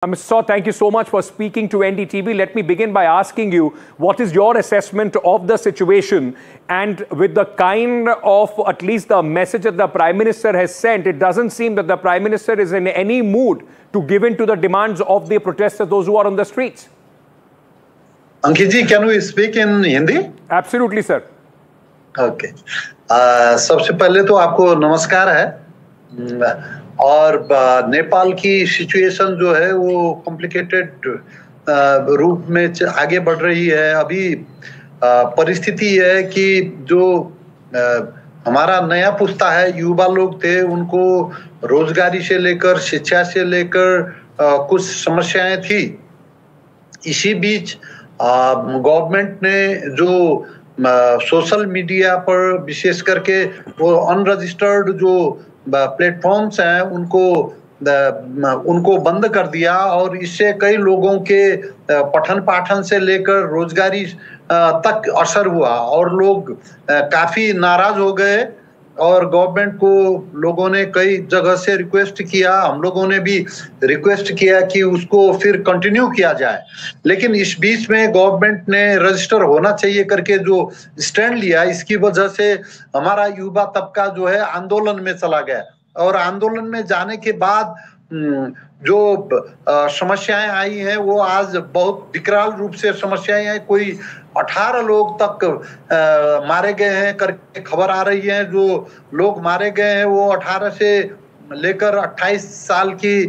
Mr. Saw, thank you so much for speaking to NDTV. Let me begin by asking you, what is your assessment of the situation? And with the kind of, at least the message that the Prime Minister has sent, it doesn't seem that the Prime Minister is in any mood to give in to the demands of the protesters, those who are on the streets. Ankit ji, can we speak in Hindi? Absolutely, sir. Okay. सबसे पहले तो आपको नमस्कार है और नेपाल की situation जो है वो कॉम्प्लिकेटेड रूप में आगे बढ़ रही है। अभी परिस्थिति है कि जो हमारा नया पुस्ता है, युवा लोग थे, उनको रोजगारी से लेकर शिक्षा से लेकर कुछ समस्याएं थी। इसी बीच गवर्नमेंट ने जो सोशल मीडिया पर विशेष करके वो अनरजिस्टर्ड जो प्लेटफॉर्म्स हैं उनको बंद कर दिया और इससे कई लोगों के पठन पाठन से लेकर रोजगारी तक असर हुआ और लोग काफी नाराज हो गए और गवर्नमेंट को लोगों ने कई जगह से रिक्वेस्ट किया, हम लोगों ने भी रिक्वेस्ट किया कि उसको फिर कंटिन्यू किया जाए। लेकिन इस बीच में गवर्नमेंट ने रजिस्टर होना चाहिए करके जो स्टैंड लिया, इसकी वजह से हमारा युवा तबका जो है आंदोलन में चला गया और आंदोलन में जाने के बाद जो समस्याएं आई हैं वो आज बहुत विकराल रूप से समस्याएं हैं। कोई 18 लोग तक मारे गए हैं करके खबर आ रही है। जो लोग मारे गए हैं वो 18 से लेकर 28 साल की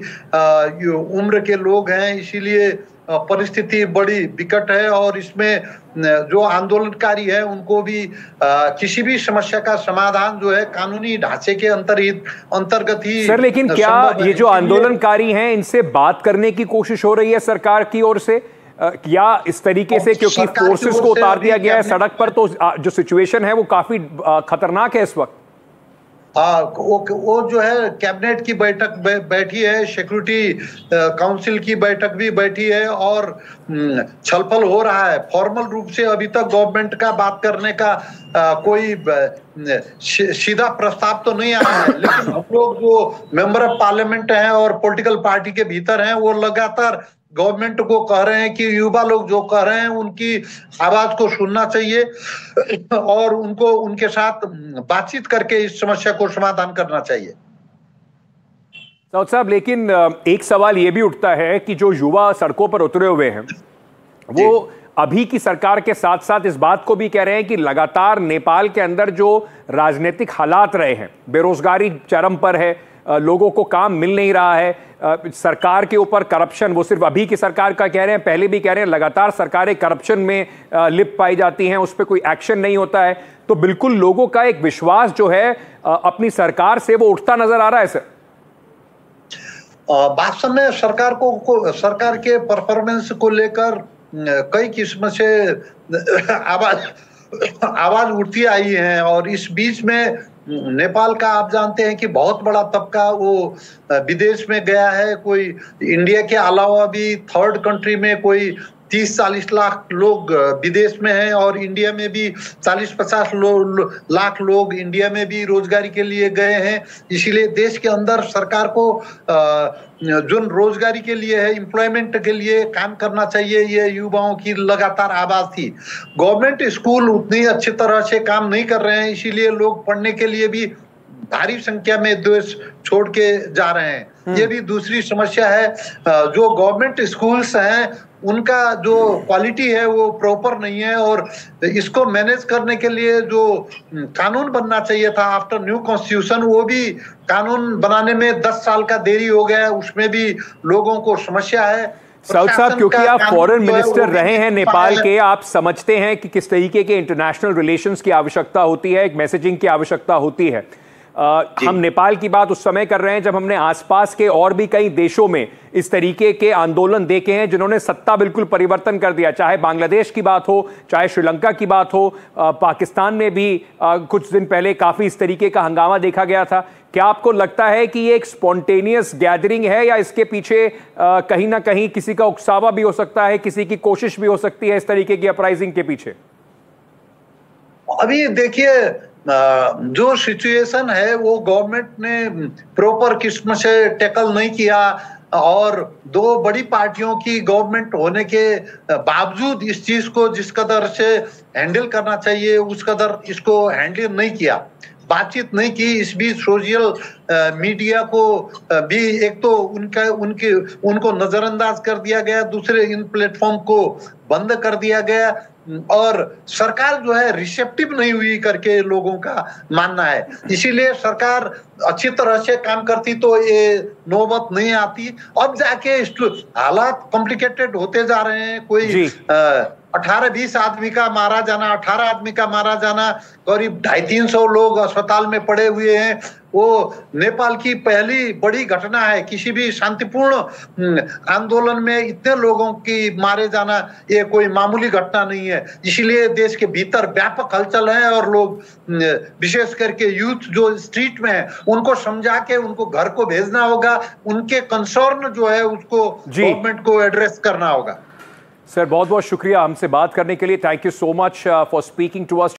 उम्र के लोग हैं। इसीलिए परिस्थिति बड़ी विकट है और इसमें जो आंदोलनकारी है उनको भी किसी भी समस्या का समाधान जो है कानूनी ढांचे के अंतर्गत ही। सर, लेकिन क्या ये जो आंदोलनकारी हैं इनसे बात करने की कोशिश हो रही है सरकार की ओर से या इस तरीके से, क्योंकि फोर्सेस को उतार दिया गया है सड़क पर, तो जो सिचुएशन है वो काफी खतरनाक है इस वक्त? वो जो है कैबिनेट की बैठक बैठी है, सिक्योरिटी काउंसिल की बैठक भी बैठी है और छलफल हो रहा है। फॉर्मल रूप से अभी तक गवर्नमेंट का बात करने का कोई सीधा प्रस्ताव तो नहीं आया है, लेकिन हम लोग जो मेंबर ऑफ पार्लियामेंट हैं और पॉलिटिकल पार्टी के भीतर हैं वो लगातार गवर्नमेंट को कह रहे हैं कि युवा लोग जो कह रहे हैं उनकी आवाज को सुनना चाहिए और उनको उनके साथ बातचीत करके इस समस्या को समाधान करना चाहिए। साउद साहब, लेकिन एक सवाल ये भी उठता है कि जो युवा सड़कों पर उतरे हुए हैं वो अभी की सरकार के साथ साथ इस बात को भी कह रहे हैं कि लगातार नेपाल के अंदर जो राजनीतिक हालात रहे हैं, बेरोजगारी चरम पर है, लोगों को काम मिल नहीं रहा है, सरकार के ऊपर करप्शन, वो सिर्फ अभी की सरकार का कह रहे हैं, पहले भी कह रहे हैं, लगातार सरकारें करप्शन में लिप्त पाई जाती हैं, उस पर कोई एक्शन नहीं होता है, तो बिल्कुल लोगों का एक विश्वास जो है अपनी सरकार से वो उठता नजर आ रहा है। सर, भाषण में सरकार के परफॉर्मेंस को लेकर कई किस्म से आवाज उठती आई है और इस बीच में नेपाल का आप जानते हैं कि बहुत बड़ा तबका वो विदेश में गया है। कोई इंडिया के अलावा भी थर्ड कंट्री में कोई 30-40 लाख लोग विदेश में हैं और इंडिया में भी 40-50 लाख लोग इंडिया में भी रोजगारी के लिए गए हैं। इसीलिए देश के अंदर सरकार को जो रोजगारी के लिए है, एम्प्लॉयमेंट के लिए काम करना चाहिए, ये युवाओं की लगातार आवाज थी। गवर्नमेंट स्कूल उतनी अच्छी तरह से काम नहीं कर रहे हैं, इसीलिए लोग पढ़ने के लिए भी भारी संख्या में देश छोड़ के जा रहे हैं। ये भी दूसरी समस्या है। जो गवर्नमेंट स्कूल्स हैं उनका जो क्वालिटी है वो प्रॉपर नहीं है और इसको मैनेज करने के लिए जो कानून बनना चाहिए था आफ्टर न्यू कॉन्स्टिट्यूशन, वो भी कानून बनाने में 10 साल का देरी हो गया है, उसमें भी लोगों को समस्या है। साउद साहब, क्योंकि आप फॉरेन मिनिस्टर रहे हैं नेपाल के, आप समझते हैं कि किस तरीके के इंटरनेशनल रिलेशंस की आवश्यकता होती है, एक मैसेजिंग की आवश्यकता होती है। हम नेपाल की बात उस समय कर रहे हैं जब हमने आसपास के और भी कई देशों में इस तरीके के आंदोलन देखे हैं जिन्होंने सत्ता बिल्कुल परिवर्तन कर दिया, चाहे बांग्लादेश की बात हो, चाहे श्रीलंका की बात हो, पाकिस्तान में भी कुछ दिन पहले काफी इस तरीके का हंगामा देखा गया था। क्या आपको लगता है कि ये एक स्पॉन्टेनियस गैदरिंग है या इसके पीछे कहीं ना कहीं किसी का उकसावा भी हो सकता है, किसी की कोशिश भी हो सकती है इस तरीके की अपराइजिंग के पीछे? अभी देखिए, जो सिचुएशन है वो गवर्नमेंट ने प्रॉपर किस्म से टैकल नहीं किया। और दो बड़ी पार्टियों की गवर्नमेंट होने के बावजूद इस चीज को जिस कदर से हैंडल करना चाहिए उस कदर इसको हैंडल नहीं किया, बातचीत नहीं की। इस बीच सोशल मीडिया को भी एक तो उनको नजरअंदाज कर दिया गया, दूसरे इन प्लेटफॉर्म को बंद कर दिया गया और सरकार जो है रिसेप्टिव नहीं हुई करके लोगों का मानना है। इसीलिए सरकार अच्छी तरह से काम करती तो ये नौबत नहीं आती। अब जाके हालात कॉम्प्लिकेटेड होते जा रहे हैं। कोई 18-20 आदमी का मारा जाना, 18 आदमी का मारा जाना, करीब 250-300 लोग अस्पताल में पड़े हुए हैं। वो नेपाल की पहली बड़ी घटना है। किसी भी शांतिपूर्ण आंदोलन में इतने लोगों की मारे जाना ये कोई मामूली घटना नहीं है। इसीलिए देश के भीतर व्यापक हलचल है और लोग विशेष करके यूथ जो स्ट्रीट में है उनको समझा के उनको घर को भेजना होगा। उनके कंसर्न जो है उसको गवर्नमेंट को एड्रेस करना होगा। सर बहुत बहुत शुक्रिया हमसे बात करने के लिए। Thank you so much for speaking to us.